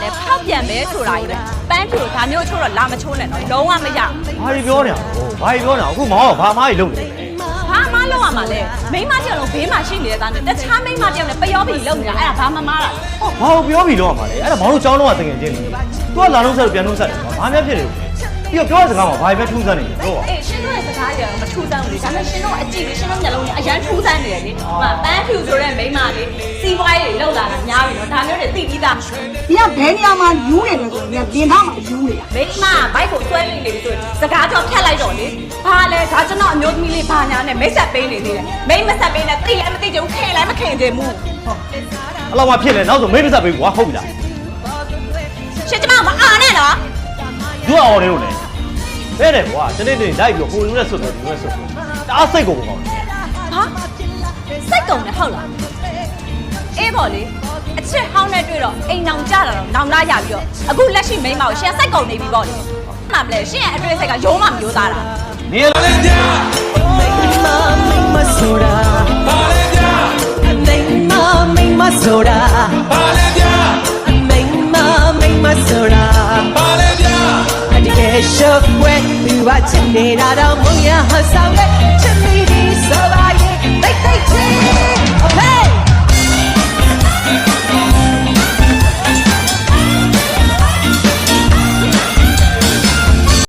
လည်းဖောက်ပြန်ပဲဆိုတာကြီးပဲပန်းဖြူဒါမျိုးချိုးတော့လာမချိုးနဲ့တော့လုံးဝမရ ဘာကြီးပြောနေအောင်ဘာကြီးပြောနေအောင်အခုမောင်ကဘာမှကြီးလုပ်နေ ဘာမှလုပ်ရမှာလဲမိမတယောက်လုံးဘေးမှာရှိနေတဲ့သားနဲ့တခြားမိမတယောက်နဲ့ပျောပြီးလုပ်နေတာအဲ့ဒါဘာမှမားတာ ဟောဘာပြောပြီးတော့မှာလဲအဲ့ဒါမောင်တို့ကျောင်းတော့တကယ်ချင်းနေသူကလာလုံးဆက်ပြန်လုံးဆက်တယ်ဘာမှဖြစ်တယ်ပြီးတော့ပြောတဲ့စကားမှာဘာပဲထူးဆန်းနေတယ်ဟုတ်ပါ အေးရှင်တို့ရဲ့စကားတွေကမထူးဆန်းဘူးလေဒါပေမဲ့ရှင်တို့အကြည့်လေရှင်တို့မျက်လုံးတွေအရန်ထူးဆန်းနေတယ်လေဟိုပန်းဖြူဆိုတဲ့မိမလေးစီးပွားရေးတွေလောက်လာတာများပြီနော်ဒါမျိုးတွေသိပြီးသား ။ဒီကဘယ်နေရာမှာယူနေတယ်ဆိုရင်ပြင်ထားမှာယူနေတာ မိမဘိုက်ကိုဆွဲနေလေဆိုစကားကြောင့်ဖြတ်လိုက်တော့လေဘာလဲဒါကျွန်တော်အမျိုးသမီးလေးဘာညာနဲ့မိတ်ဆက်ပေးနေသေးတယ်မိတ်မဆက်ပေးနဲ့သိလည်းမသိကြဘူးခင်လည်းမခင်ကြဘူး အဲ့လောက်မှဖြစ်နေနောက်ဆိုမိတ်မဆက်ပေးကွာဟုတ်ပြီလား ရှင်ကျမမအားနဲ့နော် သူကအော်နေလို့လေတဲ့တယ်ကွာတနေ့နေ့လိုက်ပြီးဟိုလူနဲ့ဆွတ်တယ်ဒီနဲ့ဆွတ်တယ်တအားစိတ်ကုန်ပေါ့ ဟာစိတ်ကုန်တယ်ဟုတ်လားအေးပေါ့လေအချစ်ဟောင်းနဲ့တွေ့တော့အိမ်နောင်ကြတာတော့နောင်လာရပြီးတော့အခုလက်ရှိမိန်းမကိုရှင်စိတ်ကုန်နေပြီပေါ့လေမှန်မလဲရှင်ရဲ့အတွေ့အဆက်ကရုံးမှမရိုးသားတာ နေလာလေကြာ မဆိုတာပါလေဗျာမိမဆိုတာပါလေဗျာမိမဆိုတာပါလေဗျာအတကယ်ရှုပ်ွယ်သူကချင်နေတာတော့မုံရဟဆောင်တဲ့